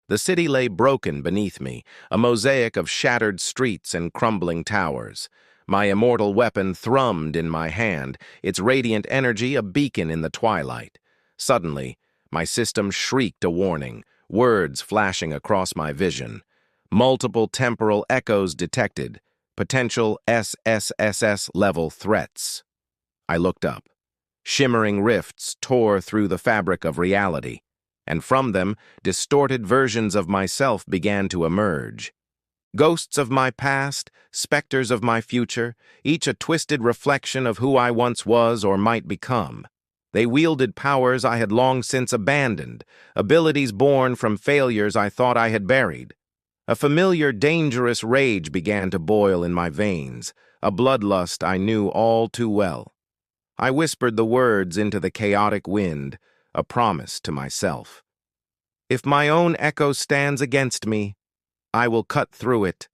The city lay broken beneath me, a mosaic of shattered streets and crumbling towers. My immortal weapon thrummed in my hand, its radiant energy a beacon in the twilight. Suddenly, my system shrieked a warning, words flashing across my vision. Multiple temporal echoes detected, potential SSSS-level threats. I looked up. Shimmering rifts tore through the fabric of reality, and from them, distorted versions of myself began to emerge. Ghosts of my past, specters of my future, each a twisted reflection of who I once was or might become. They wielded powers I had long since abandoned, abilities born from failures I thought I had buried. A familiar, dangerous rage began to boil in my veins, a bloodlust I knew all too well. I whispered the words into the chaotic wind, a promise to myself. If my own echo stands against me, I will cut through it.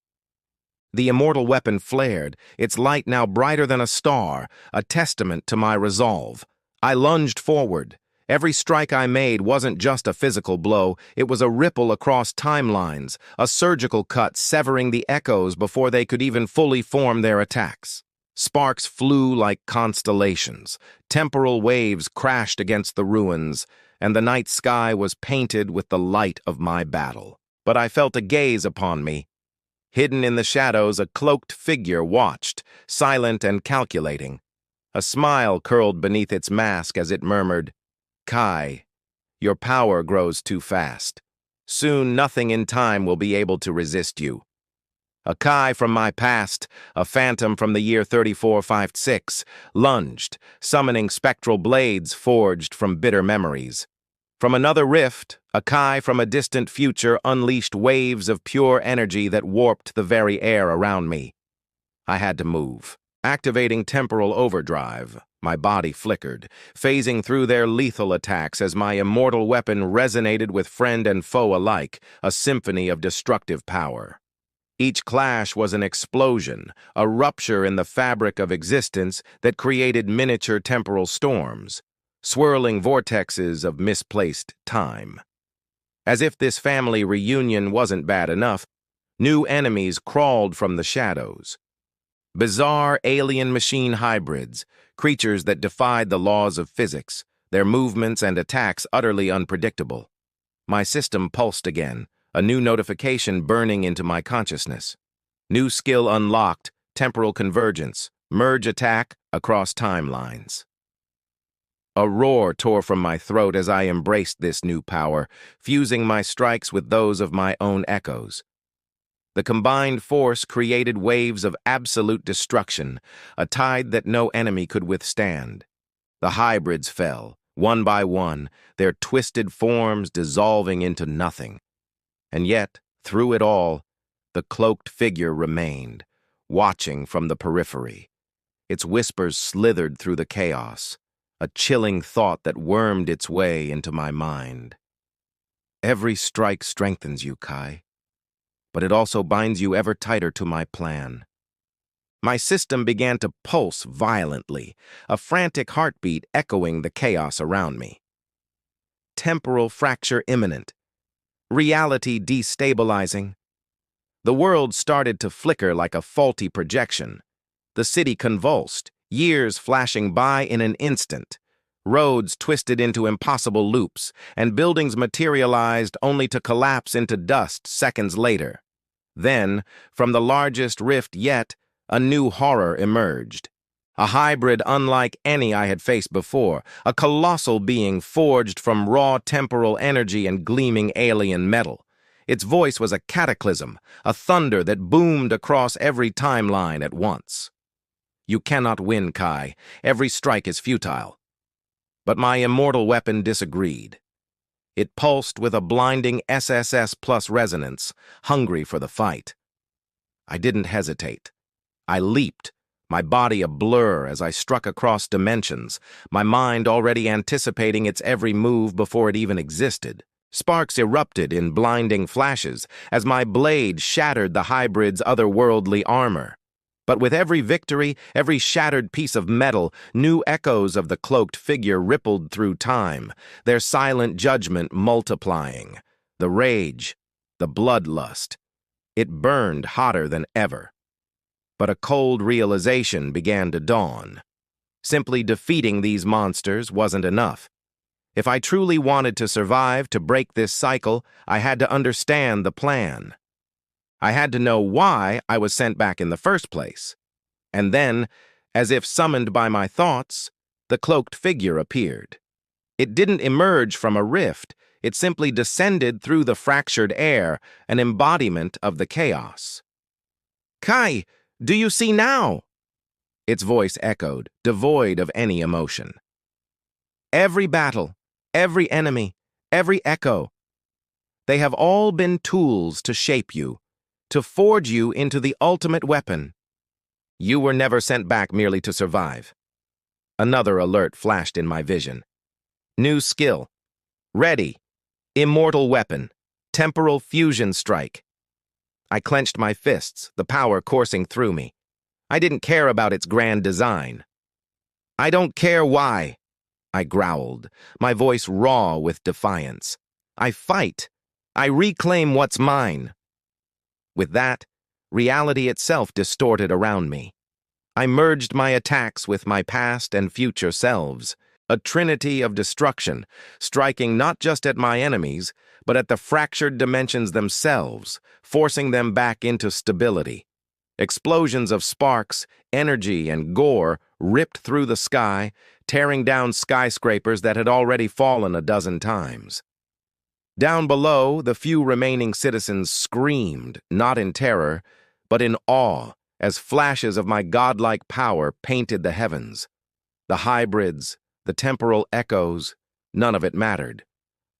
The immortal weapon flared, its light now brighter than a star, a testament to my resolve. I lunged forward. Every strike I made wasn't just a physical blow, it was a ripple across timelines, a surgical cut severing the echoes before they could even fully form their attacks. Sparks flew like constellations, temporal waves crashed against the ruins, and the night sky was painted with the light of my battle. But I felt a gaze upon me. Hidden in the shadows, a cloaked figure watched, silent and calculating. A smile curled beneath its mask as it murmured, "Kai, your power grows too fast. Soon nothing in time will be able to resist you." A Kai from my past, a phantom from the year 3456, lunged, summoning spectral blades forged from bitter memories. From another rift, a Kai from a distant future unleashed waves of pure energy that warped the very air around me. I had to move. Activating temporal overdrive, my body flickered, phasing through their lethal attacks as my immortal weapon resonated with friend and foe alike, a symphony of destructive power. Each clash was an explosion, a rupture in the fabric of existence that created miniature temporal storms, swirling vortexes of misplaced time. As if this family reunion wasn't bad enough, new enemies crawled from the shadows. Bizarre alien-machine hybrids, creatures that defied the laws of physics, their movements and attacks utterly unpredictable. My system pulsed again, a new notification burning into my consciousness. New skill unlocked, temporal convergence, merge attack across timelines. A roar tore from my throat as I embraced this new power, fusing my strikes with those of my own echoes. The combined force created waves of absolute destruction, a tide that no enemy could withstand. The hybrids fell, one by one, their twisted forms dissolving into nothing. And yet, through it all, the cloaked figure remained, watching from the periphery. Its whispers slithered through the chaos, a chilling thought that wormed its way into my mind. Every strike strengthens you, Kai, but it also binds you ever tighter to my plan. My system began to pulse violently, a frantic heartbeat echoing the chaos around me. Temporal fracture imminent. Reality destabilizing. The world started to flicker like a faulty projection. The city convulsed, years flashing by in an instant. Roads twisted into impossible loops, and buildings materialized only to collapse into dust seconds later. Then, from the largest rift yet, a new horror emerged. A hybrid unlike any I had faced before, a colossal being forged from raw temporal energy and gleaming alien metal. Its voice was a cataclysm, a thunder that boomed across every timeline at once. You cannot win, Kai. Every strike is futile. But my immortal weapon disagreed. It pulsed with a blinding SSS plus resonance, hungry for the fight. I didn't hesitate. I leaped, my body a blur as I struck across dimensions, my mind already anticipating its every move before it even existed. Sparks erupted in blinding flashes as my blade shattered the hybrid's otherworldly armor. But with every victory, every shattered piece of metal, new echoes of the cloaked figure rippled through time, their silent judgment multiplying. The rage, the bloodlust. It burned hotter than ever. But a cold realization began to dawn. Simply defeating these monsters wasn't enough. If I truly wanted to survive, to break this cycle, I had to understand the plan. I had to know why I was sent back in the first place. And then, as if summoned by my thoughts, the cloaked figure appeared. It didn't emerge from a rift. It simply descended through the fractured air, an embodiment of the chaos. "Kai, do you see now?" Its voice echoed, devoid of any emotion. "Every battle, every enemy, every echo, they have all been tools to shape you, to forge you into the ultimate weapon. You were never sent back merely to survive." Another alert flashed in my vision. New skill. Ready. Immortal Weapon. Temporal fusion strike. I clenched my fists, the power coursing through me. I didn't care about its grand design. "I don't care why," I growled, my voice raw with defiance. "I fight. I reclaim what's mine." With that, reality itself distorted around me. I merged my attacks with my past and future selves, a trinity of destruction, striking not just at my enemies, but at the fractured dimensions themselves, forcing them back into stability. Explosions of sparks, energy, and gore ripped through the sky, tearing down skyscrapers that had already fallen a dozen times. Down below, the few remaining citizens screamed, not in terror, but in awe, as flashes of my godlike power painted the heavens. The hybrids, the temporal echoes, none of it mattered.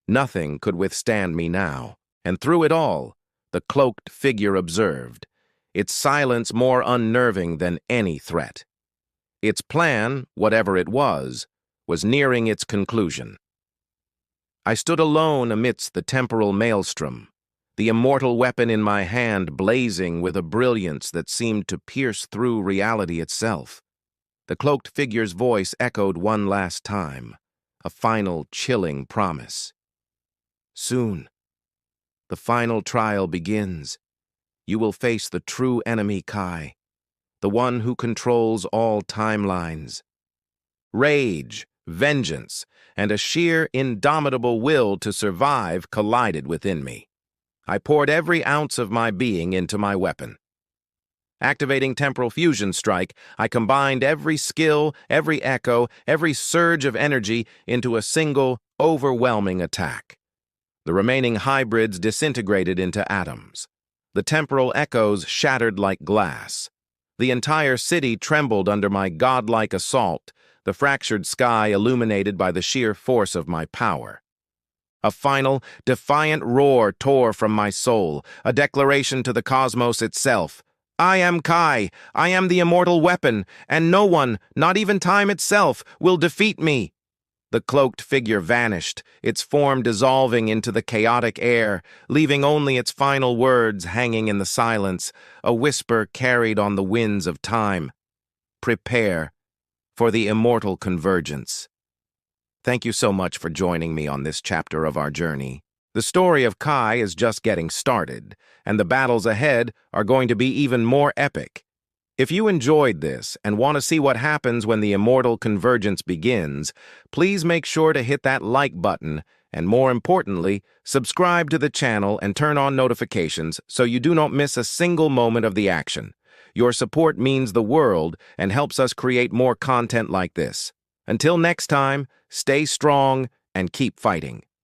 Nothing could withstand me now, and through it all, the cloaked figure observed, its silence more unnerving than any threat. Its plan, whatever it was nearing its conclusion. I stood alone amidst the temporal maelstrom, the immortal weapon in my hand blazing with a brilliance that seemed to pierce through reality itself. The cloaked figure's voice echoed one last time, a final chilling promise. "Soon, the final trial begins. You will face the true enemy, Kai, the one who controls all timelines." Rage, vengeance, and a sheer, indomitable will to survive collided within me. I poured every ounce of my being into my weapon. Activating Temporal Fusion Strike, I combined every skill, every echo, every surge of energy into a single, overwhelming attack. The remaining hybrids disintegrated into atoms. The temporal echoes shattered like glass. The entire city trembled under my godlike assault, the fractured sky illuminated by the sheer force of my power. A final, defiant roar tore from my soul, a declaration to the cosmos itself. "I am Kai, I am the immortal weapon, and no one, not even time itself, will defeat me." The cloaked figure vanished, its form dissolving into the chaotic air, leaving only its final words hanging in the silence, a whisper carried on the winds of time. "Prepare for the immortal convergence." Thank you so much for joining me on this chapter of our journey. The story of Kai is just getting started, and the battles ahead are going to be even more epic. If you enjoyed this and want to see what happens when the immortal convergence begins, please make sure to hit that like button and, more importantly, subscribe to the channel and turn on notifications so you do not miss a single moment of the action. Your support means the world and helps us create more content like this. Until next time, stay strong and keep fighting.